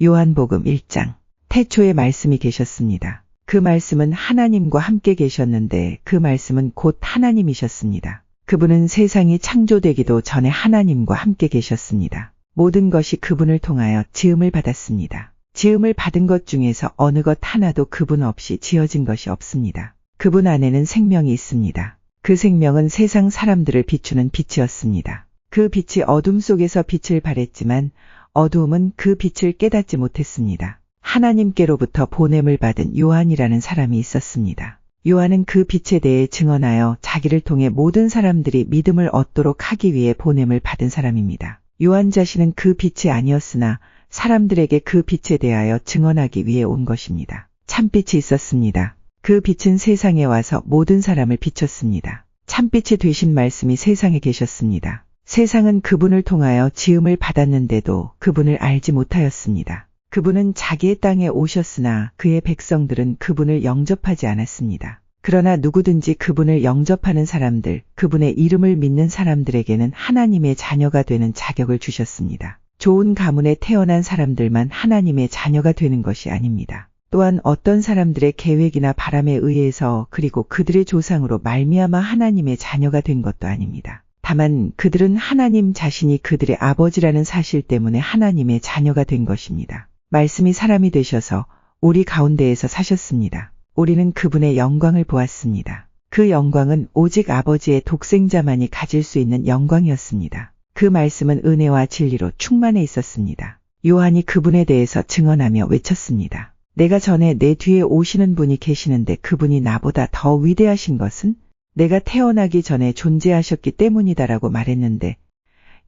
요한복음 1장. 태초에 말씀이 계셨습니다. 그 말씀은 하나님과 함께 계셨는데 그 말씀은 곧 하나님이셨습니다. 그분은 세상이 창조되기도 전에 하나님과 함께 계셨습니다. 모든 것이 그분을 통하여 지음을 받았습니다. 지음을 받은 것 중에서 어느 것 하나도 그분 없이 지어진 것이 없습니다. 그분 안에는 생명이 있습니다. 그 생명은 세상 사람들을 비추는 빛이었습니다. 그 빛이 어둠 속에서 빛을 발했지만 어두움은 그 빛을 깨닫지 못했습니다. 하나님께로부터 보냄을 받은 요한이라는 사람이 있었습니다. 요한은 그 빛에 대해 증언하여 자기를 통해 모든 사람들이 믿음을 얻도록 하기 위해 보냄을 받은 사람입니다. 요한 자신은 그 빛이 아니었으나 사람들에게 그 빛에 대하여 증언하기 위해 온 것입니다. 참빛이 있었습니다. 그 빛은 세상에 와서 모든 사람을 비췄습니다. 참빛이 되신 말씀이 세상에 계셨습니다. 세상은 그분을 통하여 지음을 받았는데도 그분을 알지 못하였습니다. 그분은 자기의 땅에 오셨으나 그의 백성들은 그분을 영접하지 않았습니다. 그러나 누구든지 그분을 영접하는 사람들, 그분의 이름을 믿는 사람들에게는 하나님의 자녀가 되는 자격을 주셨습니다. 좋은 가문에 태어난 사람들만 하나님의 자녀가 되는 것이 아닙니다. 또한 어떤 사람들의 계획이나 바람에 의해서 그리고 그들의 조상으로 말미암아 하나님의 자녀가 된 것도 아닙니다. 다만 그들은 하나님 자신이 그들의 아버지라는 사실 때문에 하나님의 자녀가 된 것입니다. 말씀이 사람이 되셔서 우리 가운데에서 사셨습니다. 우리는 그분의 영광을 보았습니다. 그 영광은 오직 아버지의 독생자만이 가질 수 있는 영광이었습니다. 그 말씀은 은혜와 진리로 충만해 있었습니다. 요한이 그분에 대해서 증언하며 외쳤습니다. 내가 전에 내 뒤에 오시는 분이 계시는데 그분이 나보다 더 위대하신 것은 내가 태어나기 전에 존재하셨기 때문이다라고 말했는데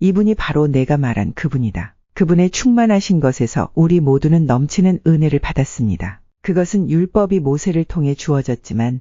이분이 바로 내가 말한 그분이다. 그분의 충만하신 것에서 우리 모두는 넘치는 은혜를 받았습니다. 그것은 율법이 모세를 통해 주어졌지만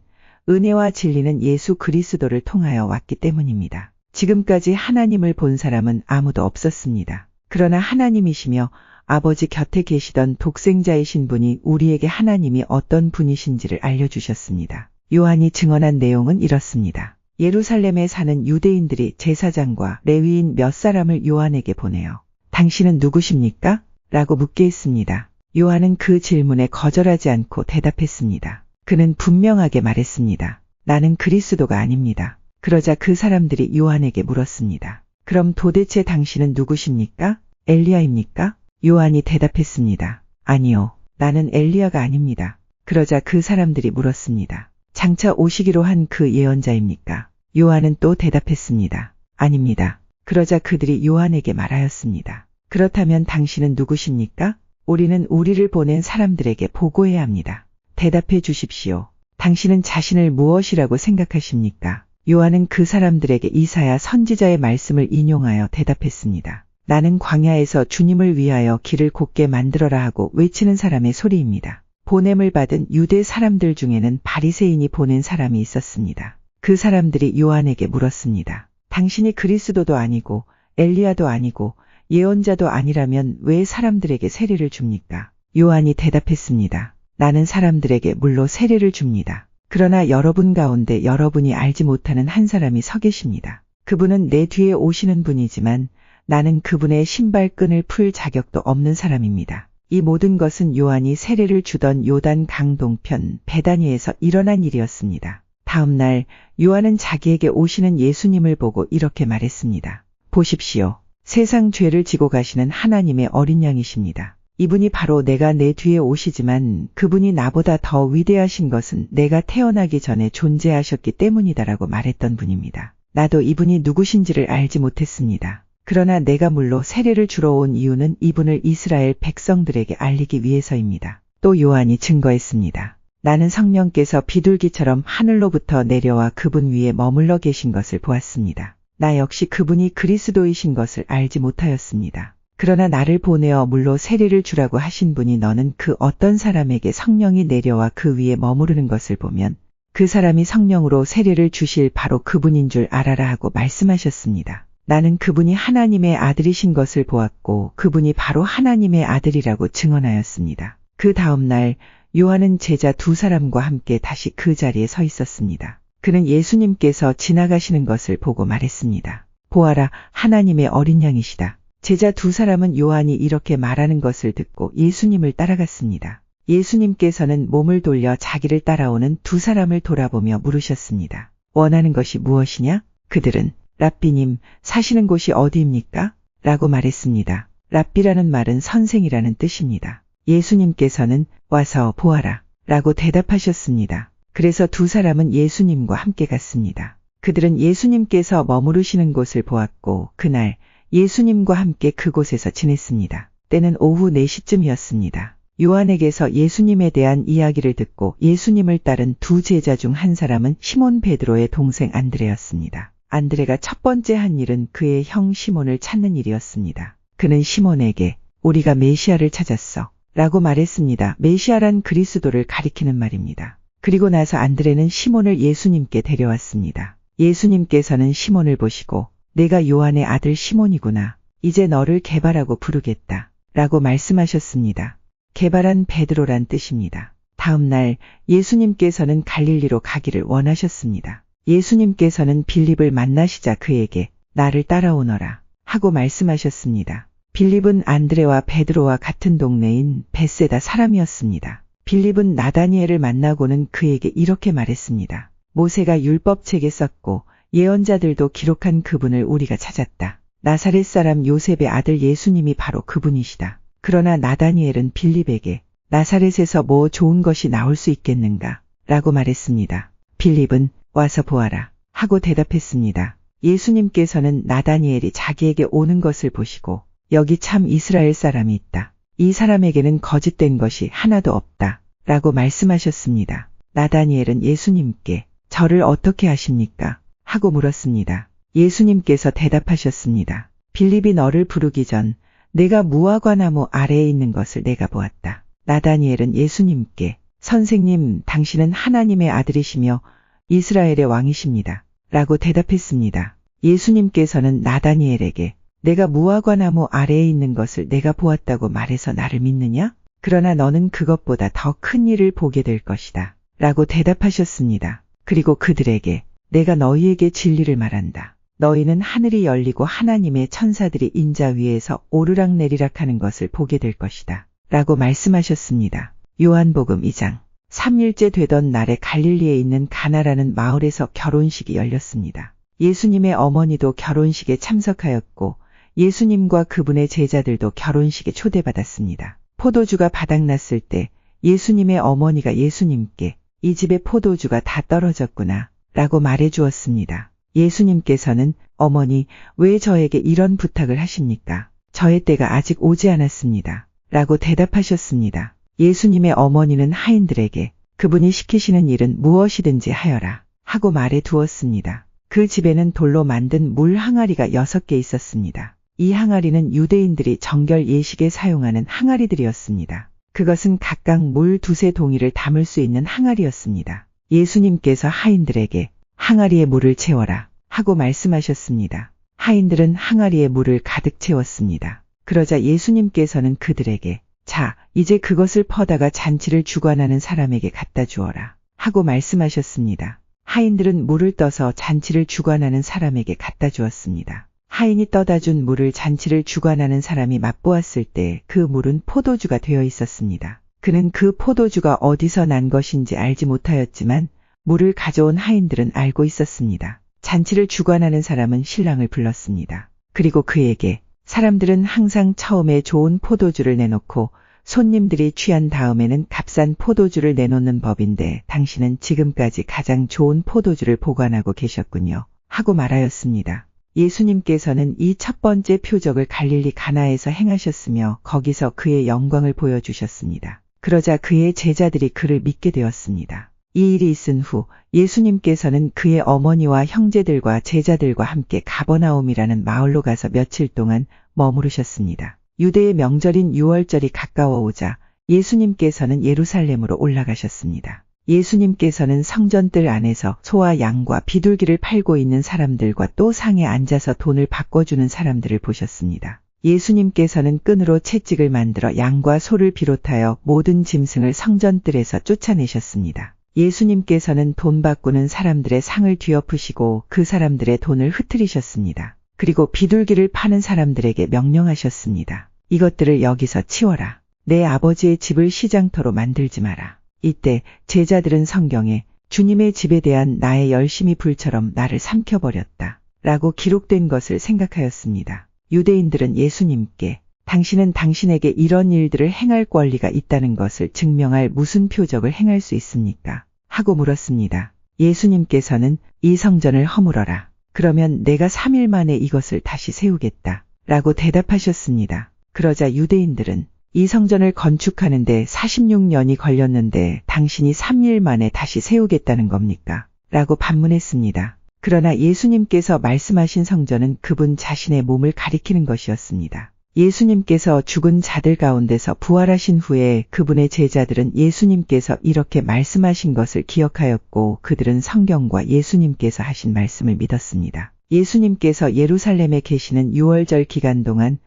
은혜와 진리는 예수 그리스도를 통하여 왔기 때문입니다. 지금까지 하나님을 본 사람은 아무도 없었습니다. 그러나 하나님이시며 아버지 곁에 계시던 독생자이신 분이 우리에게 하나님이 어떤 분이신지를 알려주셨습니다. 요한이 증언한 내용은 이렇습니다. 예루살렘에 사는 유대인들이 제사장과 레위인 몇 사람을 요한에게 보내어 당신은 누구십니까? 라고 묻게 했습니다. 요한은 그 질문에 거절하지 않고 대답했습니다. 그는 분명하게 말했습니다. 나는 그리스도가 아닙니다. 그러자 그 사람들이 요한에게 물었습니다. 그럼 도대체 당신은 누구십니까? 엘리야입니까? 요한이 대답했습니다. 아니요, 나는 엘리야가 아닙니다. 그러자 그 사람들이 물었습니다. 장차 오시기로 한 그 예언자입니까? 요한은 또 대답했습니다. 아닙니다. 그러자 그들이 요한에게 말하였습니다. 그렇다면 당신은 누구십니까? 우리는 우리를 보낸 사람들에게 보고해야 합니다. 대답해 주십시오. 당신은 자신을 무엇이라고 생각하십니까? 요한은 그 사람들에게 이사야 선지자의 말씀을 인용하여 대답했습니다. 나는 광야에서 주님을 위하여 길을 곧게 만들어라 하고 외치는 사람의 소리입니다. 보냄을 받은 유대 사람들 중에는 바리새인이 보낸 사람이 있었습니다. 그 사람들이 요한에게 물었습니다. 당신이 그리스도도 아니고 엘리야도 아니고 예언자도 아니라면 왜 사람들에게 세례를 줍니까? 요한이 대답했습니다. 나는 사람들에게 물로 세례를 줍니다. 그러나 여러분 가운데 여러분이 알지 못하는 한 사람이 서 계십니다. 그분은 내 뒤에 오시는 분이지만 나는 그분의 신발끈을 풀 자격도 없는 사람입니다. 이 모든 것은 요한이 세례를 주던 요단 강 동편 베다니에서 일어난 일이었습니다. 다음 날 요한은 자기에게 오시는 예수님을 보고 이렇게 말했습니다. 보십시오. 세상 죄를 지고 가시는 하나님의 어린 양이십니다. 이분이 바로 내가 내 뒤에 오시지만 그분이 나보다 더 위대하신 것은 내가 태어나기 전에 존재하셨기 때문이다라고 말했던 분입니다. 나도 이분이 누구신지를 알지 못했습니다. 그러나 내가 물로 세례를 주러 온 이유는 이분을 이스라엘 백성들에게 알리기 위해서입니다. 또 요한이 증거했습니다. 나는 성령께서 비둘기처럼 하늘로부터 내려와 그분 위에 머물러 계신 것을 보았습니다. 나 역시 그분이 그리스도이신 것을 알지 못하였습니다. 그러나 나를 보내어 물로 세례를 주라고 하신 분이 너는 그 어떤 사람에게 성령이 내려와 그 위에 머무르는 것을 보면 그 사람이 성령으로 세례를 주실 바로 그분인 줄 알아라 하고 말씀하셨습니다. 나는 그분이 하나님의 아들이신 것을 보았고 그분이 바로 하나님의 아들이라고 증언하였습니다. 그 다음 날 요한은 제자 두 사람과 함께 다시 그 자리에 서 있었습니다. 그는 예수님께서 지나가시는 것을 보고 말했습니다. 보아라, 하나님의 어린 양이시다. 제자 두 사람은 요한이 이렇게 말하는 것을 듣고 예수님을 따라갔습니다. 예수님께서는 몸을 돌려 자기를 따라오는 두 사람을 돌아보며 물으셨습니다. 원하는 것이 무엇이냐? 그들은 랍비님, 사시는 곳이 어디입니까? 라고 말했습니다. 랍비라는 말은 선생이라는 뜻입니다. 예수님께서는 와서 보아라 라고 대답하셨습니다. 그래서 두 사람은 예수님과 함께 갔습니다. 그들은 예수님께서 머무르시는 곳을 보았고 그날 예수님과 함께 그곳에서 지냈습니다. 때는 오후 4시쯤이었습니다. 요한에게서 예수님에 대한 이야기를 듣고 예수님을 따른 두 제자 중 한 사람은 시몬 베드로의 동생 안드레였습니다. 안드레가 첫 번째 한 일은 그의 형 시몬을 찾는 일이었습니다. 그는 시몬에게 우리가 메시아를 찾았어 라고 말했습니다. 메시아란 그리스도를 가리키는 말입니다. 그리고 나서 안드레는 시몬을 예수님께 데려왔습니다. 예수님께서는 시몬을 보시고 내가 요한의 아들 시몬이구나. 이제 너를 게바라고 부르겠다 라고 말씀하셨습니다. 게바란 베드로란 뜻입니다. 다음 날 예수님께서는 갈릴리로 가기를 원하셨습니다. 예수님께서는 빌립을 만나시자 그에게 나를 따라오너라 하고 말씀하셨습니다. 빌립은 안드레와 베드로와 같은 동네인 벳세다 사람이었습니다. 빌립은 나다니엘을 만나고는 그에게 이렇게 말했습니다. 모세가 율법책에 썼고 예언자들도 기록한 그분을 우리가 찾았다. 나사렛 사람 요셉의 아들 예수님이 바로 그분이시다. 그러나 나다니엘은 빌립에게 나사렛에서 뭐 좋은 것이 나올 수 있겠는가? 라고 말했습니다. 빌립은 와서 보아라 하고 대답했습니다. 예수님께서는 나다니엘이 자기에게 오는 것을 보시고 여기 참 이스라엘 사람이 있다. 이 사람에게는 거짓된 것이 하나도 없다. 라고 말씀하셨습니다. 나다니엘은 예수님께 저를 어떻게 아십니까? 하고 물었습니다. 예수님께서 대답하셨습니다. 빌립이 너를 부르기 전 내가 무화과나무 아래에 있는 것을 내가 보았다. 나다니엘은 예수님께 선생님, 당신은 하나님의 아들이시며 이스라엘의 왕이십니다. 라고 대답했습니다. 예수님께서는 나다니엘에게 내가 무화과나무 아래에 있는 것을 내가 보았다고 말해서 나를 믿느냐? 그러나 너는 그것보다 더 큰 일을 보게 될 것이다. 라고 대답하셨습니다. 그리고 그들에게 내가 너희에게 진리를 말한다. 너희는 하늘이 열리고 하나님의 천사들이 인자 위에서 오르락내리락 하는 것을 보게 될 것이다. 라고 말씀하셨습니다. 요한복음 2장 3일째 되던 날에 갈릴리에 있는 가나라는 마을에서 결혼식이 열렸습니다. 예수님의 어머니도 결혼식에 참석하였고 예수님과 그분의 제자들도 결혼식에 초대받았습니다. 포도주가 바닥났을 때 예수님의 어머니가 예수님께 이 집의 포도주가 다 떨어졌구나 라고 말해 주었습니다. 예수님께서는 어머니, 왜 저에게 이런 부탁을 하십니까? 저의 때가 아직 오지 않았습니다. 라고 대답하셨습니다. 예수님의 어머니는 하인들에게 그분이 시키시는 일은 무엇이든지 하여라 하고 말해 두었습니다. 그 집에는 돌로 만든 물 항아리가 6개 있었습니다. 이 항아리는 유대인들이 정결 예식에 사용하는 항아리들이었습니다. 그것은 각각 물 2-3동이를 담을 수 있는 항아리였습니다. 예수님께서 하인들에게 항아리에 물을 채워라 하고 말씀하셨습니다. 하인들은 항아리에 물을 가득 채웠습니다. 그러자 예수님께서는 그들에게 자, 이제 그것을 퍼다가 잔치를 주관하는 사람에게 갖다 주어라 하고 말씀하셨습니다. 하인들은 물을 떠서 잔치를 주관하는 사람에게 갖다 주었습니다. 하인이 떠다 준 물을 잔치를 주관하는 사람이 맛보았을 때 그 물은 포도주가 되어 있었습니다. 그는 그 포도주가 어디서 난 것인지 알지 못하였지만 물을 가져온 하인들은 알고 있었습니다. 잔치를 주관하는 사람은 신랑을 불렀습니다. 그리고 그에게 사람들은 항상 처음에 좋은 포도주를 내놓고 손님들이 취한 다음에는 값싼 포도주를 내놓는 법인데 당신은 지금까지 가장 좋은 포도주를 보관하고 계셨군요. 하고 말하였습니다. 예수님께서는 이 첫 번째 표적을 갈릴리 가나에서 행하셨으며 거기서 그의 영광을 보여주셨습니다. 그러자 그의 제자들이 그를 믿게 되었습니다. 이 일이 있은 후 예수님께서는 그의 어머니와 형제들과 제자들과 함께 가버나움이라는 마을로 가서 며칠 동안 머무르셨습니다. 유대의 명절인 유월절이 가까워오자 예수님께서는 예루살렘으로 올라가셨습니다. 예수님께서는 성전뜰 안에서 소와 양과 비둘기를 팔고 있는 사람들과 또 상에 앉아서 돈을 바꿔주는 사람들을 보셨습니다. 예수님께서는 끈으로 채찍을 만들어 양과 소를 비롯하여 모든 짐승을 성전뜰에서 쫓아내셨습니다. 예수님께서는 돈 바꾸는 사람들의 상을 뒤엎으시고 그 사람들의 돈을 흩트리셨습니다. 그리고 비둘기를 파는 사람들에게 명령하셨습니다. 이것들을 여기서 치워라. 내 아버지의 집을 시장터로 만들지 마라. 이때 제자들은 성경에 주님의 집에 대한 나의 열심이 불처럼 나를 삼켜버렸다 라고 기록된 것을 생각하였습니다. 유대인들은 예수님께 당신은 당신에게 이런 일들을 행할 권리가 있다는 것을 증명할 무슨 표적을 행할 수 있습니까? 하고 물었습니다. 예수님께서는 이 성전을 허물어라. 그러면 내가 3일 만에 이것을 다시 세우겠다 라고 대답하셨습니다. 그러자 유대인들은 이 성전을 건축하는데 46년이 걸렸는데 당신이 3일 만에 다시 세우겠다는 겁니까? 라고 반문했습니다. 그러나 예수님께서 말씀하신 성전은 그분 자신의 몸을 가리키는 것이었습니다. 예수님께서 죽은 자들 가운데서 부활하신 후에 그분의 제자들은 예수님께서 이렇게 말씀하신 것을 기억하였고 그들은 성경과 예수님께서 하신 말씀을 믿었습니다. 예수님께서 예루살렘에 계시는 6월절 기간 동안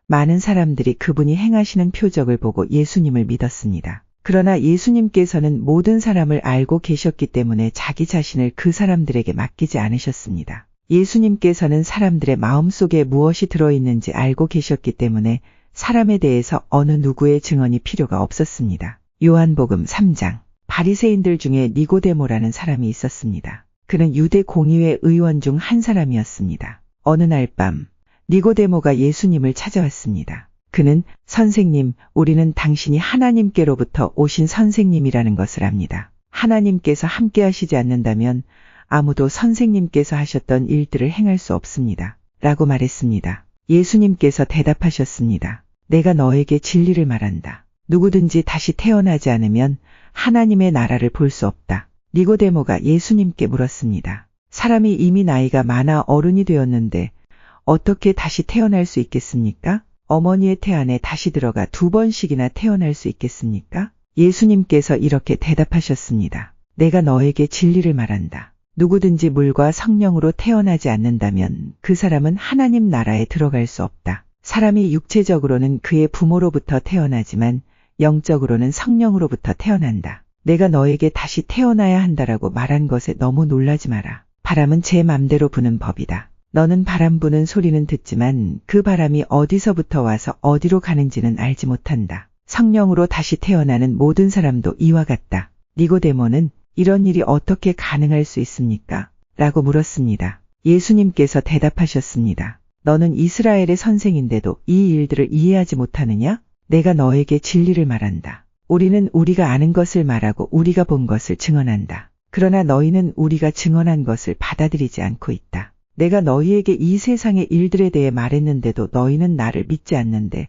많은 사람들이 그분이 행하시는 표적을 보고 예수님을 믿었습니다. 그러나 예수님께서는 모든 사람을 알고 계셨기 때문에 자기 자신을 그 사람들에게 맡기지 않으셨습니다. 예수님께서는 사람들의 마음속에 무엇이 들어있는지 알고 계셨기 때문에 사람에 대해서 어느 누구의 증언이 필요가 없었습니다. 요한복음 3장. 바리새인들 중에 니고데모라는 사람이 있었습니다. 그는 유대 공의회 의원 중 한 사람이었습니다. 어느 날 밤 니고데모가 예수님을 찾아왔습니다. 그는 선생님, 우리는 당신이 하나님께로부터 오신 선생님이라는 것을 압니다. 하나님께서 함께 하시지 않는다면 아무도 선생님께서 하셨던 일들을 행할 수 없습니다. 라고 말했습니다. 예수님께서 대답하셨습니다. 내가 너에게 진리를 말한다. 누구든지 다시 태어나지 않으면 하나님의 나라를 볼 수 없다. 니고데모가 예수님께 물었습니다. 사람이 이미 나이가 많아 어른이 되었는데 어떻게 다시 태어날 수 있겠습니까? 어머니의 태안에 다시 들어가 2번씩이나 태어날 수 있겠습니까? 예수님께서 이렇게 대답하셨습니다. 내가 너에게 진리를 말한다. 누구든지 물과 성령으로 태어나지 않는다면 그 사람은 하나님 나라에 들어갈 수 없다. 사람이 육체적으로는 그의 부모로부터 태어나지만 영적으로는 성령으로부터 태어난다. 내가 너에게 다시 태어나야 한다라고 말한 것에 너무 놀라지 마라. 바람은 제 맘대로 부는 법이다. 너는 바람 부는 소리는 듣지만 그 바람이 어디서부터 와서 어디로 가는지는 알지 못한다. 성령으로 다시 태어나는 모든 사람도 이와 같다. 니고데모는 이런 일이 어떻게 가능할 수 있습니까? 라고 물었습니다. 예수님께서 대답하셨습니다. 너는 이스라엘의 선생인데도 이 일들을 이해하지 못하느냐? 내가 너에게 진리를 말한다. 우리는 우리가 아는 것을 말하고 우리가 본 것을 증언한다. 그러나 너희는 우리가 증언한 것을 받아들이지 않고 있다. 내가 너희에게 이 세상의 일들에 대해 말했는데도 너희는 나를 믿지 않는데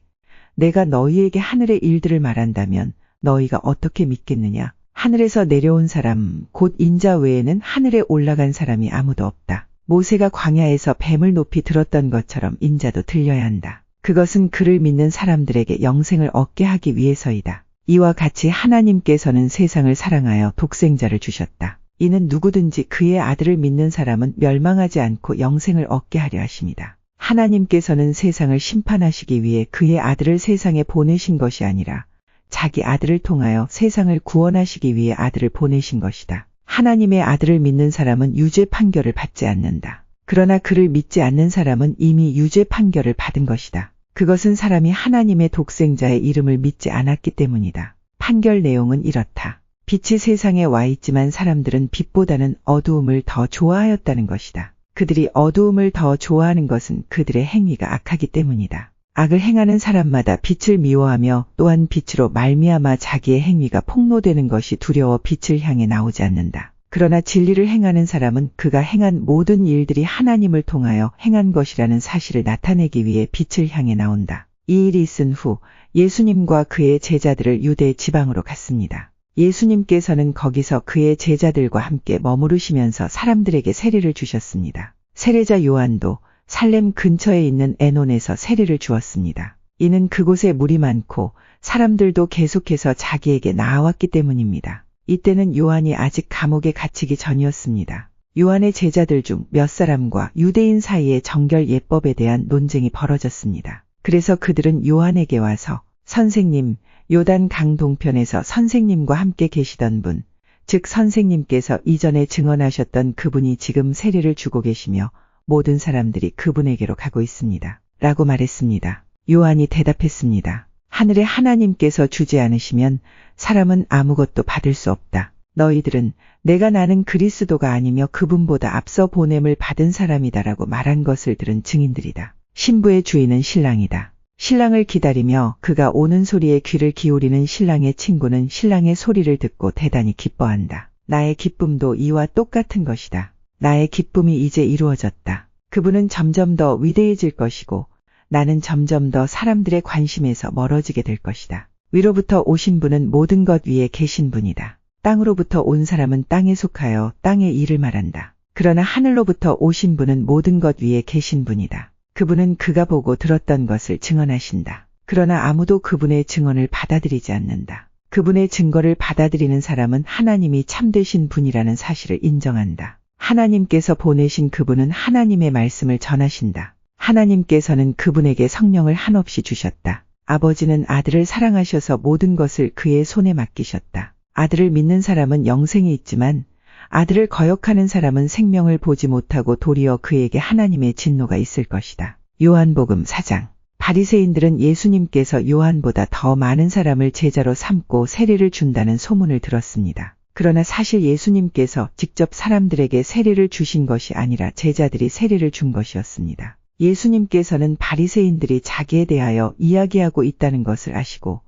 내가 너희에게 하늘의 일들을 말한다면 너희가 어떻게 믿겠느냐? 하늘에서 내려온 사람, 곧 인자 외에는 하늘에 올라간 사람이 아무도 없다. 모세가 광야에서 뱀을 높이 들었던 것처럼 인자도 들려야 한다. 그것은 그를 믿는 사람들에게 영생을 얻게 하기 위해서이다. 이와 같이 하나님께서는 세상을 사랑하여 독생자를 주셨다. 이는 누구든지 그의 아들을 믿는 사람은 멸망하지 않고 영생을 얻게 하려 하심이다. 하나님께서는 세상을 심판하시기 위해 그의 아들을 세상에 보내신 것이 아니라 자기 아들을 통하여 세상을 구원하시기 위해 아들을 보내신 것이다. 하나님의 아들을 믿는 사람은 유죄 판결을 받지 않는다. 그러나 그를 믿지 않는 사람은 이미 유죄 판결을 받은 것이다. 그것은 사람이 하나님의 독생자의 이름을 믿지 않았기 때문이다. 판결 내용은 이렇다. 빛이 세상에 와 있지만 사람들은 빛보다는 어두움을 더 좋아하였다는 것이다. 그들이 어두움을 더 좋아하는 것은 그들의 행위가 악하기 때문이다. 악을 행하는 사람마다 빛을 미워하며 또한 빛으로 말미암아 자기의 행위가 폭로되는 것이 두려워 빛을 향해 나오지 않는다. 그러나 진리를 행하는 사람은 그가 행한 모든 일들이 하나님을 통하여 행한 것이라는 사실을 나타내기 위해 빛을 향해 나온다. 이 일이 있은 후 예수님과 그의 제자들을 유대 지방으로 갔습니다. 예수님께서는 거기서 그의 제자들과 함께 머무르시면서 사람들에게 세례를 주셨습니다. 세례자 요한도 살렘 근처에 있는 에논에서 세례를 주었습니다. 이는 그곳에 물이 많고 사람들도 계속해서 자기에게 나아왔기 때문입니다. 이때는 요한이 아직 감옥에 갇히기 전이었습니다. 요한의 제자들 중 몇 사람과 유대인 사이에 정결 예법에 대한 논쟁이 벌어졌습니다. 그래서 그들은 요한에게 와서 선생님, 요단 강 동편에서 선생님과 함께 계시던 분, 즉 선생님께서 이전에 증언하셨던 그분이 지금 세례를 주고 계시며 모든 사람들이 그분에게로 가고 있습니다. 라고 말했습니다. 요한이 대답했습니다. 하늘의 하나님께서 주지 않으시면 사람은 아무것도 받을 수 없다. 너희들은 내가 나는 그리스도가 아니며 그분보다 앞서 보냄을 받은 사람이다라고 말한 것을 들은 증인들이다. 신부의 주인은 신랑이다. 신랑을 기다리며 그가 오는 소리에 귀를 기울이는 신랑의 친구는 신랑의 소리를 듣고 대단히 기뻐한다. 나의 기쁨도 이와 똑같은 것이다. 나의 기쁨이 이제 이루어졌다. 그분은 점점 더 위대해질 것이고 나는 점점 더 사람들의 관심에서 멀어지게 될 것이다. 위로부터 오신 분은 모든 것 위에 계신 분이다. 땅으로부터 온 사람은 땅에 속하여 땅의 일을 말한다. 그러나 하늘로부터 오신 분은 모든 것 위에 계신 분이다. 그분은 그가 보고 들었던 것을 증언하신다. 그러나 아무도 그분의 증언을 받아들이지 않는다. 그분의 증거를 받아들이는 사람은 하나님이 참되신 분이라는 사실을 인정한다. 하나님께서 보내신 그분은 하나님의 말씀을 전하신다. 하나님께서는 그분에게 성령을 한없이 주셨다. 아버지는 아들을 사랑하셔서 모든 것을 그의 손에 맡기셨다. 아들을 믿는 사람은 영생이 있지만 아들을 거역하는 사람은 생명을 보지 못하고 도리어 그에게 하나님의 진노가 있을 것이다. 요한복음 4장. 바리새인들은 예수님께서 요한보다 더 많은 사람을 제자로 삼고 세례를 준다는 소문을 들었습니다. 그러나 사실 예수님께서 직접 사람들에게 세례를 주신 것이 아니라 제자들이 세례를 준 것이었습니다. 예수님께서는 바리새인들이 자기에 대하여 이야기하고 있다는 것을 아시고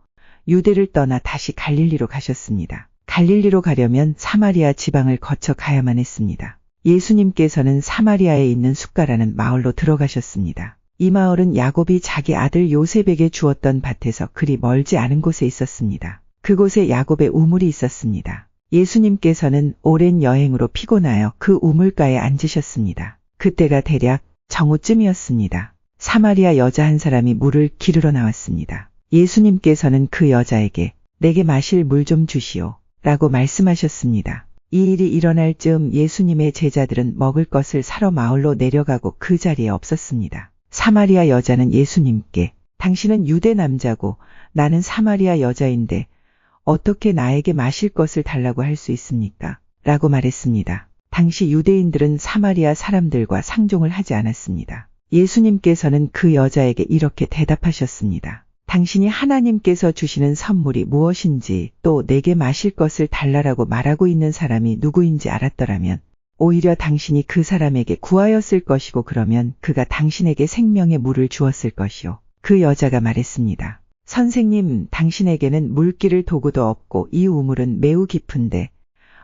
유대를 떠나 다시 갈릴리로 가셨습니다. 갈릴리로 가려면 사마리아 지방을 거쳐 가야만 했습니다. 예수님께서는 사마리아에 있는 숫가라는 마을로 들어가셨습니다. 이 마을은 야곱이 자기 아들 요셉에게 주었던 밭에서 그리 멀지 않은 곳에 있었습니다. 그곳에 야곱의 우물이 있었습니다. 예수님께서는 오랜 여행으로 피곤하여 그 우물가에 앉으셨습니다. 그때가 대략 정오쯤이었습니다. 사마리아 여자 한 사람이 물을 기르러 나왔습니다. 예수님께서는 그 여자에게 내게 마실 물 좀 주시오 라고 말씀하셨습니다. 이 일이 일어날 즈음 예수님의 제자들은 먹을 것을 사러 마을로 내려가고 그 자리에 없었습니다. 사마리아 여자는 예수님께 당신은 유대 남자고 나는 사마리아 여자인데 어떻게 나에게 마실 것을 달라고 할 수 있습니까? 라고 말했습니다. 당시 유대인들은 사마리아 사람들과 상종을 하지 않았습니다. 예수님께서는 그 여자에게 이렇게 대답하셨습니다. 당신이 하나님께서 주시는 선물이 무엇인지 또 내게 마실 것을 달라라고 말하고 있는 사람이 누구인지 알았더라면 오히려 당신이 그 사람에게 구하였을 것이고 그러면 그가 당신에게 생명의 물을 주었을 것이요. 그 여자가 말했습니다. 선생님, 당신에게는 물기를 도구도 없고 이 우물은 매우 깊은데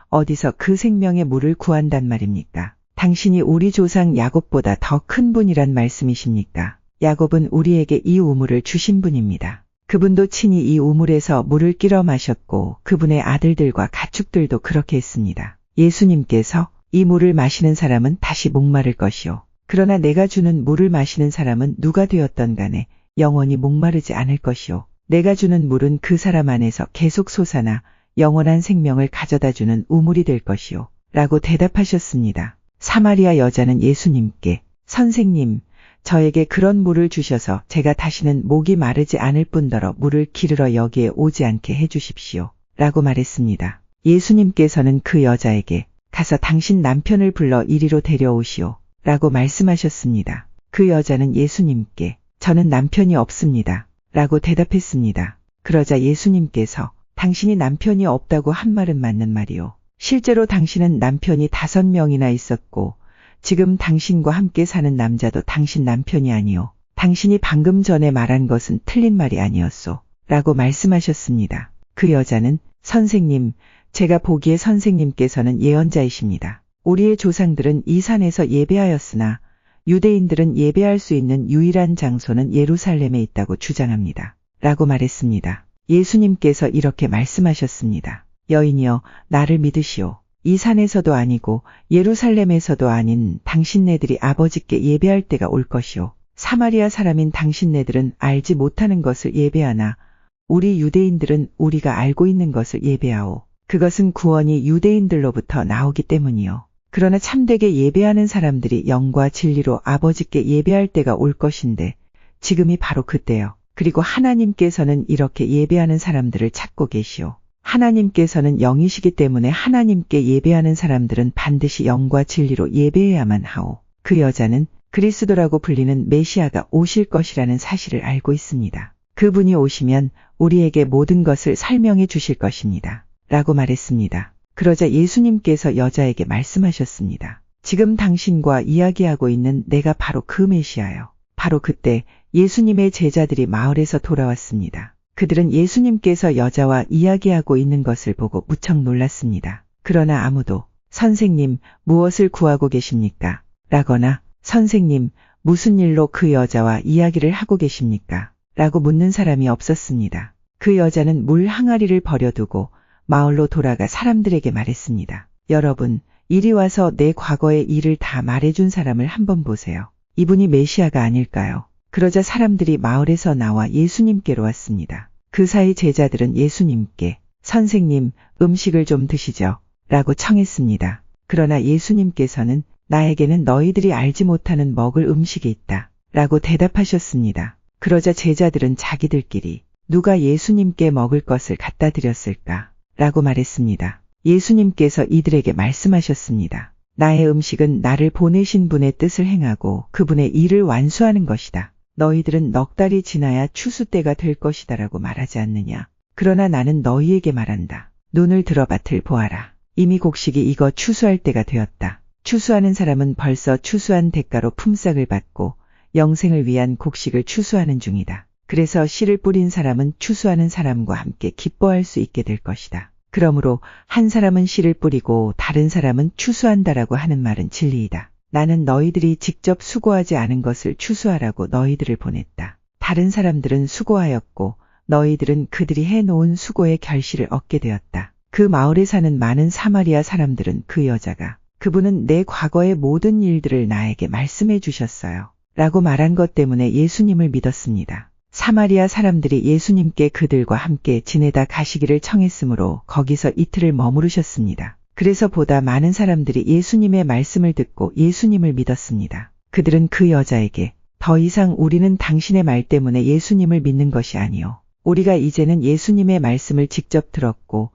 어디서 그 생명의 물을 구한단 말입니까? 당신이 우리 조상 야곱보다 더 큰 분이란 말씀이십니까? 야곱은 우리에게 이 우물을 주신 분입니다. 그분도 친히 이 우물에서 물을 끼러 마셨고 그분의 아들들과 가축들도 그렇게 했습니다. 예수님께서 이 물을 마시는 사람은 다시 목마를 것이요. 그러나 내가 주는 물을 마시는 사람은 누가 되었던 간에 영원히 목마르지 않을 것이요. 내가 주는 물은 그 사람 안에서 계속 솟아나 영원한 생명을 가져다 주는 우물이 될 것이요. 라고 대답하셨습니다. 사마리아 여자는 예수님께 선생님, 저에게 그런 물을 주셔서 제가 다시는 목이 마르지 않을 뿐더러 물을 기르러 여기에 오지 않게 해주십시오. 라고 말했습니다. 예수님께서는 그 여자에게 가서 당신 남편을 불러 이리로 데려오시오. 라고 말씀하셨습니다. 그 여자는 예수님께 저는 남편이 없습니다. 라고 대답했습니다. 그러자 예수님께서 당신이 남편이 없다고 한 말은 맞는 말이요. 실제로 당신은 남편이 5명이나 있었고 지금 당신과 함께 사는 남자도 당신 남편이 아니요. 당신이 방금 전에 말한 것은 틀린 말이 아니었소. 라고 말씀하셨습니다. 그 여자는 선생님, 제가 보기에 선생님께서는 예언자이십니다. 우리의 조상들은 이 산에서 예배하였으나 유대인들은 예배할 수 있는 유일한 장소는 예루살렘에 있다고 주장합니다. 라고 말했습니다. 예수님께서 이렇게 말씀하셨습니다. 여인이여, 나를 믿으시오. 이 산에서도 아니고 예루살렘에서도 아닌 당신네들이 아버지께 예배할 때가 올 것이오. 사마리아 사람인 당신네들은 알지 못하는 것을 예배하나 우리 유대인들은 우리가 알고 있는 것을 예배하오. 그것은 구원이 유대인들로부터 나오기 때문이요. 그러나 참되게 예배하는 사람들이 영과 진리로 아버지께 예배할 때가 올 것인데 지금이 바로 그때요. 그리고 하나님께서는 이렇게 예배하는 사람들을 찾고 계시오. 하나님께서는 영이시기 때문에 하나님께 예배하는 사람들은 반드시 영과 진리로 예배해야만 하오. 그 여자는 그리스도라고 불리는 메시아가 오실 것이라는 사실을 알고 있습니다. 그분이 오시면 우리에게 모든 것을 설명해 주실 것입니다. 라고 말했습니다. 그러자 예수님께서 여자에게 말씀하셨습니다. 지금 당신과 이야기하고 있는 내가 바로 그 메시아요. 바로 그때 예수님의 제자들이 마을에서 돌아왔습니다. 그들은 예수님께서 여자와 이야기하고 있는 것을 보고 무척 놀랐습니다. 그러나 아무도 선생님, 무엇을 구하고 계십니까? 라거나 선생님, 무슨 일로 그 여자와 이야기를 하고 계십니까? 라고 묻는 사람이 없었습니다. 그 여자는 물 항아리를 버려두고 마을로 돌아가 사람들에게 말했습니다. 여러분, 이리 와서 내 과거의 일을 다 말해준 사람을 한번 보세요. 이분이 메시아가 아닐까요? 그러자 사람들이 마을에서 나와 예수님께로 왔습니다. 그 사이 제자들은 예수님께 선생님, 음식을 좀 드시죠. 라고 청했습니다. 그러나 예수님께서는 나에게는 너희들이 알지 못하는 먹을 음식이 있다. 라고 대답하셨습니다. 그러자 제자들은 자기들끼리 누가 예수님께 먹을 것을 갖다 드렸을까? 라고 말했습니다. 예수님께서 이들에게 말씀하셨습니다. 나의 음식은 나를 보내신 분의 뜻을 행하고 그분의 일을 완수하는 것이다. 너희들은 넉 달이 지나야 추수 때가 될 것이다 라고 말하지 않느냐. 그러나 나는 너희에게 말한다. 눈을 들어 밭을 보아라. 이미 곡식이 익어 추수할 때가 되었다. 추수하는 사람은 벌써 추수한 대가로 품삯을 받고 영생을 위한 곡식을 추수하는 중이다. 그래서 씨를 뿌린 사람은 추수하는 사람과 함께 기뻐할 수 있게 될 것이다. 그러므로 한 사람은 씨를 뿌리고 다른 사람은 추수한다라고 하는 말은 진리이다. 나는 너희들이 직접 수고하지 않은 것을 추수하라고 너희들을 보냈다. 다른 사람들은 수고하였고 너희들은 그들이 해놓은 수고의 결실을 얻게 되었다. 그 마을에 사는 많은 사마리아 사람들은 그 여자가 그분은 내 과거의 모든 일들을 나에게 말씀해 주셨어요. 라고 말한 것 때문에 예수님을 믿었습니다. 사마리아 사람들이 예수님께 그들과 함께 지내다 가시기를 청했으므로 거기서 이틀을 머무르셨습니다. 그래서 보다 많은 사람들이 예수님의 말씀을 듣고 예수님을 믿었습니다. 그들은 그 여자에게 더 이상 우리는 당신의 말 때문에 예수님을 믿는 것이 아니요. 우리가 이제는 예수님의 말씀을 직접 들었고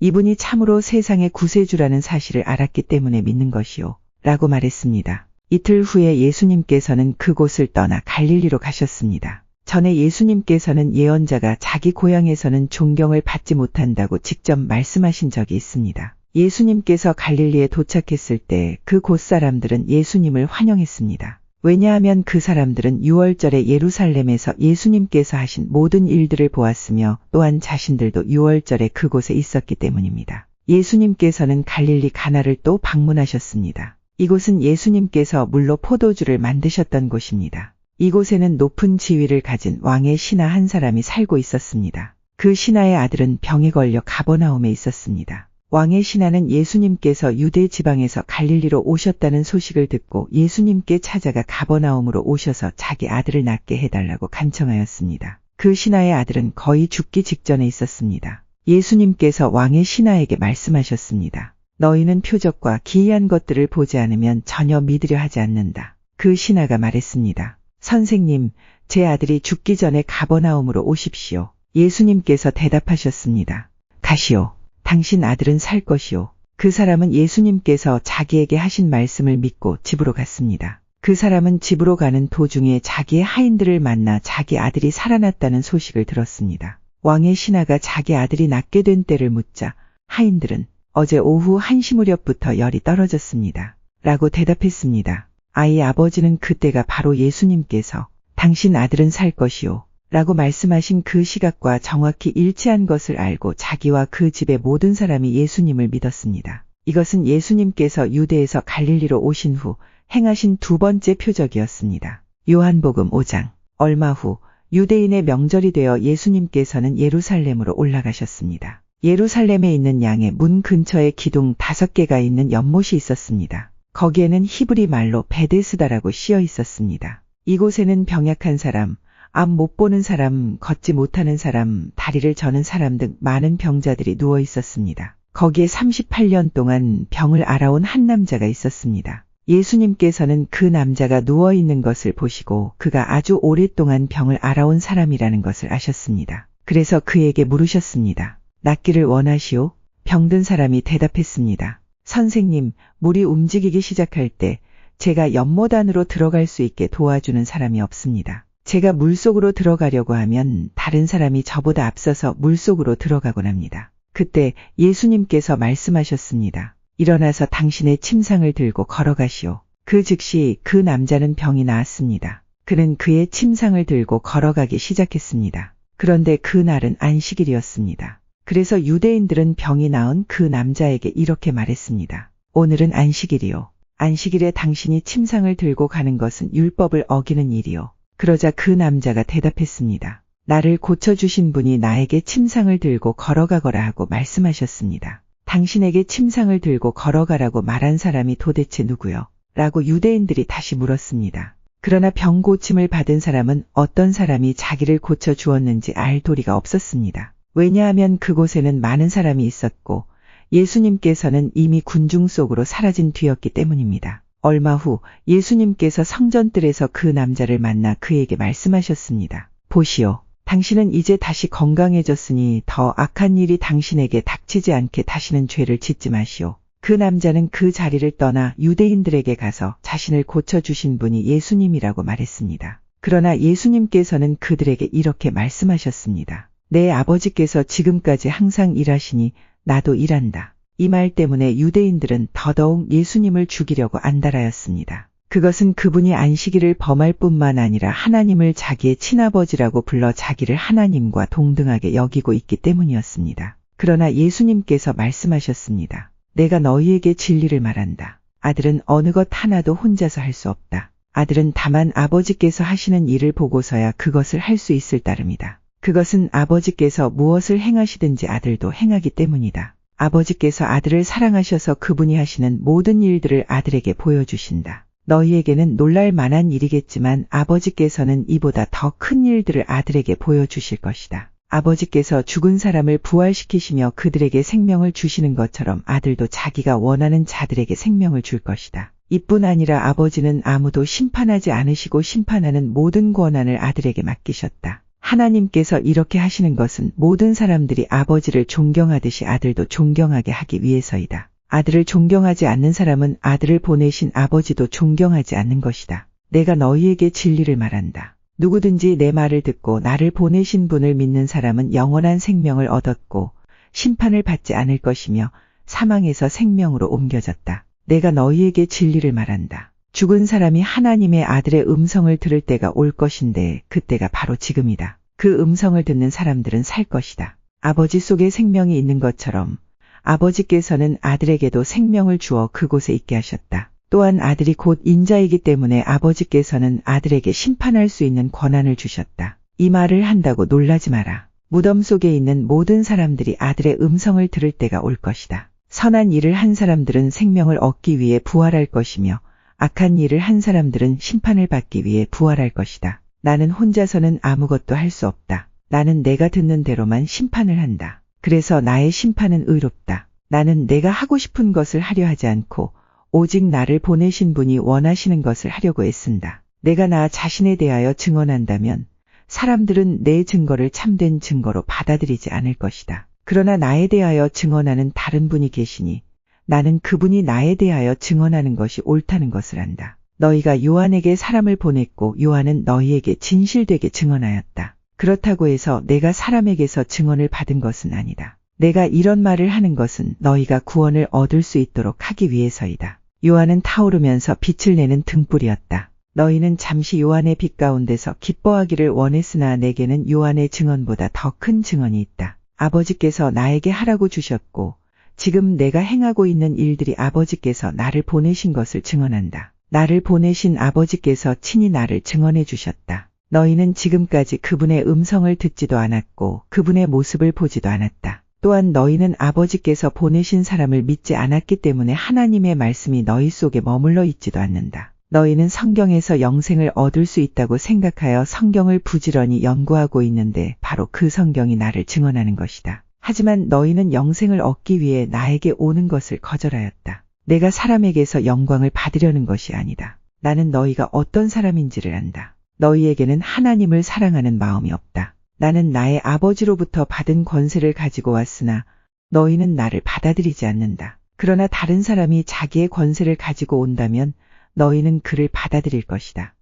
이분이 참으로 세상의 구세주라는 사실을 알았기 때문에 믿는 것이요. 라고 말했습니다. 이틀 후에 예수님께서는 그곳을 떠나 갈릴리로 가셨습니다. 전에 예수님께서는 예언자가 자기 고향에서는 존경을 받지 못한다고 직접 말씀하신 적이 있습니다. 예수님께서 갈릴리에 도착했을 때 그곳 사람들은 예수님을 환영했습니다. 왜냐하면 그 사람들은 유월절에 예루살렘에서 예수님께서 하신 모든 일들을 보았으며 또한 자신들도 유월절에 그곳에 있었기 때문입니다. 예수님께서는 갈릴리 가나를 또 방문하셨습니다. 이곳은 예수님께서 물로 포도주를 만드셨던 곳입니다. 이곳에는 높은 지위를 가진 왕의 신하 한 사람이 살고 있었습니다. 그 신하의 아들은 병에 걸려 가버나움에 있었습니다. 왕의 신하는 예수님께서 유대 지방에서 갈릴리로 오셨다는 소식을 듣고 예수님께 찾아가 가버나움으로 오셔서 자기 아들을 낫게 해달라고 간청하였습니다. 그 신하의 아들은 거의 죽기 직전에 있었습니다. 예수님께서 왕의 신하에게 말씀하셨습니다. 너희는 표적과 기이한 것들을 보지 않으면 전혀 믿으려 하지 않는다. 그 신하가 말했습니다. 선생님, 제 아들이 죽기 전에 가버나움으로 오십시오. 예수님께서 대답하셨습니다. 가시오. 당신 아들은 살 것이요. 그 사람은 예수님께서 자기에게 하신 말씀을 믿고 집으로 갔습니다. 그 사람은 집으로 가는 도중에 자기의 하인들을 만나 자기 아들이 살아났다는 소식을 들었습니다. 왕의 신하가 자기 아들이 낫게 된 때를 묻자 하인들은 어제 오후 1시 무렵부터 열이 떨어졌습니다. 라고 대답했습니다. 아이의 아버지는 그때가 바로 예수님께서 당신 아들은 살 것이요. 라고 말씀하신 그 시각과 정확히 일치한 것을 알고 자기와 그 집의 모든 사람이 예수님을 믿었습니다. 이것은 예수님께서 유대에서 갈릴리로 오신 후 행하신 두 번째 표적이었습니다. 요한복음 5장. 얼마 후 유대인의 명절이 되어 예수님께서는 예루살렘으로 올라가셨습니다. 예루살렘에 있는 양의 문 근처에 기둥 5개가 있는 연못이 있었습니다. 거기에는 히브리 말로 베데스다라고 씌어 있었습니다. 이곳에는 병약한 사람, 앞 못 보는 사람, 걷지 못하는 사람, 다리를 저는 사람 등 많은 병자들이 누워 있었습니다. 거기에 38년 동안 병을 앓아온 한 남자가 있었습니다. 예수님께서는 그 남자가 누워 있는 것을 보시고 그가 아주 오랫동안 병을 앓아온 사람이라는 것을 아셨습니다. 그래서 그에게 물으셨습니다. 낫기를 원하시오? 병든 사람이 대답했습니다. 선생님, 물이 움직이기 시작할 때 제가 연못 안으로 들어갈 수 있게 도와주는 사람이 없습니다. 제가 물속으로 들어가려고 하면 다른 사람이 저보다 앞서서 물속으로 들어가곤 합니다. 그때 예수님께서 말씀하셨습니다. 일어나서 당신의 침상을 들고 걸어가시오. 그 즉시 그 남자는 병이 나았습니다. 그는 그의 침상을 들고 걸어가기 시작했습니다. 그런데 그날은 안식일이었습니다. 그래서 유대인들은 병이 나은 그 남자에게 이렇게 말했습니다. 오늘은 안식일이요. 안식일에 당신이 침상을 들고 가는 것은 율법을 어기는 일이요. 그러자 그 남자가 대답했습니다. 나를 고쳐주신 분이 나에게 침상을 들고 걸어가거라 하고 말씀하셨습니다. 당신에게 침상을 들고 걸어가라고 말한 사람이 도대체 누구요? 라고 유대인들이 다시 물었습니다. 그러나 병 고침을 받은 사람은 어떤 사람이 자기를 고쳐주었는지 알 도리가 없었습니다. 왜냐하면 그곳에는 많은 사람이 있었고 예수님께서는 이미 군중 속으로 사라진 뒤였기 때문입니다. 얼마 후 예수님께서 성전뜰에서 그 남자를 만나 그에게 말씀하셨습니다. 보시오. 당신은 이제 다시 건강해졌으니 더 악한 일이 당신에게 닥치지 않게 다시는 죄를 짓지 마시오. 그 남자는 그 자리를 떠나 유대인들에게 가서 자신을 고쳐주신 분이 예수님이라고 말했습니다. 그러나 예수님께서는 그들에게 이렇게 말씀하셨습니다. 내 아버지께서 지금까지 항상 일하시니 나도 일한다. 이 말 때문에 유대인들은 더더욱 예수님을 죽이려고 안달하였습니다. 그것은 그분이 안식일을 범할 뿐만 아니라 하나님을 자기의 친아버지라고 불러 자기를 하나님과 동등하게 여기고 있기 때문이었습니다. 그러나 예수님께서 말씀하셨습니다. 내가 너희에게 진리를 말한다. 아들은 어느 것 하나도 혼자서 할 수 없다. 아들은 다만 아버지께서 하시는 일을 보고서야 그것을 할 수 있을 따름이다. 그것은 아버지께서 무엇을 행하시든지 아들도 행하기 때문이다. 아버지께서 아들을 사랑하셔서 그분이 하시는 모든 일들을 아들에게 보여주신다. 너희에게는 놀랄 만한 일이겠지만 아버지께서는 이보다 더 큰 일들을 아들에게 보여주실 것이다. 아버지께서 죽은 사람을 부활시키시며 그들에게 생명을 주시는 것처럼 아들도 자기가 원하는 자들에게 생명을 줄 것이다. 이뿐 아니라 아버지는 아무도 심판하지 않으시고 심판하는 모든 권한을 아들에게 맡기셨다. 하나님께서 이렇게 하시는 것은 모든 사람들이 아버지를 존경하듯이 아들도 존경하게 하기 위해서이다. 아들을 존경하지 않는 사람은 아들을 보내신 아버지도 존경하지 않는 것이다. 내가 너희에게 진리를 말한다. 누구든지 내 말을 듣고 나를 보내신 분을 믿는 사람은 영원한 생명을 얻었고 심판을 받지 않을 것이며 사망에서 생명으로 옮겨졌다. 내가 너희에게 진리를 말한다. 죽은 사람이 하나님의 아들의 음성을 들을 때가 올 것인데 그때가 바로 지금이다. 그 음성을 듣는 사람들은 살 것이다. 아버지 속에 생명이 있는 것처럼 아버지께서는 아들에게도 생명을 주어 그곳에 있게 하셨다. 또한 아들이 곧 인자이기 때문에 아버지께서는 아들에게 심판할 수 있는 권한을 주셨다. 이 말을 한다고 놀라지 마라. 무덤 속에 있는 모든 사람들이 아들의 음성을 들을 때가 올 것이다. 선한 일을 한 사람들은 생명을 얻기 위해 부활할 것이며 악한 일을 한 사람들은 심판을 받기 위해 부활할 것이다. 나는 혼자서는 아무것도 할 수 없다. 나는 내가 듣는 대로만 심판을 한다. 그래서 나의 심판은 의롭다. 나는 내가 하고 싶은 것을 하려 하지 않고 오직 나를 보내신 분이 원하시는 것을 하려고 애쓴다. 내가 나 자신에 대하여 증언한다면 사람들은 내 증거를 참된 증거로 받아들이지 않을 것이다. 그러나 나에 대하여 증언하는 다른 분이 계시니 나는 그분이 나에 대하여 증언하는 것이 옳다는 것을 안다. 너희가 요한에게 사람을 보냈고 요한은 너희에게 진실되게 증언하였다. 그렇다고 해서 내가 사람에게서 증언을 받은 것은 아니다. 내가 이런 말을 하는 것은 너희가 구원을 얻을 수 있도록 하기 위해서이다. 요한은 타오르면서 빛을 내는 등불이었다. 너희는 잠시 요한의 빛 가운데서 기뻐하기를 원했으나 내게는 요한의 증언보다 더 큰 증언이 있다. 아버지께서 나에게 하라고 주셨고 지금 내가 행하고 있는 일들이 아버지께서 나를 보내신 것을 증언한다. 나를 보내신 아버지께서 친히 나를 증언해 주셨다. 너희는 지금까지 그분의 음성을 듣지도 않았고 그분의 모습을 보지도 않았다. 또한 너희는 아버지께서 보내신 사람을 믿지 않았기 때문에 하나님의 말씀이 너희 속에 머물러 있지도 않는다. 너희는 성경에서 영생을 얻을 수 있다고 생각하여 성경을 부지런히 연구하고 있는데 바로 그 성경이 나를 증언하는 것이다. 하지만 너희는 영생을 얻기 위해 나에게 오는 것을 거절하였다. 내가 사람에게서 영광을 받으려는 것이 아니다. 나는 너희가 어떤 사람인지를 안다. 너희에게는 하나님을 사랑하는 마음이 없다. 나는 나의 아버지로부터 받은 권세를 가지고 왔으나 너희는 나를 받아들이지 않는다. 그러나 다른 사람이 자기의 권세를 가지고 온다면 너희는 그를 받아들일 것이다.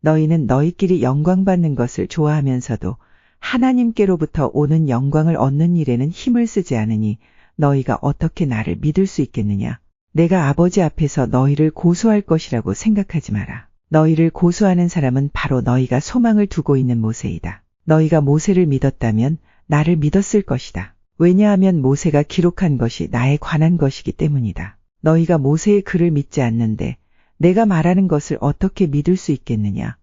너희는 너희끼리 영광받는 것을 좋아하면서도 하나님께로부터 오는 영광을 얻는 일에는 힘을 쓰지 않으니 너희가 어떻게 나를 믿을 수 있겠느냐? 내가 아버지 앞에서 너희를 고소할 것이라고 생각하지 마라. 너희를 고소하는 사람은 바로 너희가 소망을 두고 있는 모세이다. 너희가 모세를 믿었다면 나를 믿었을 것이다. 왜냐하면 모세가 기록한 것이 나에 관한 것이기 때문이다. 너희가 모세의 글을 믿지 않는데 내가 말하는 것을 어떻게 믿을 수 있겠느냐?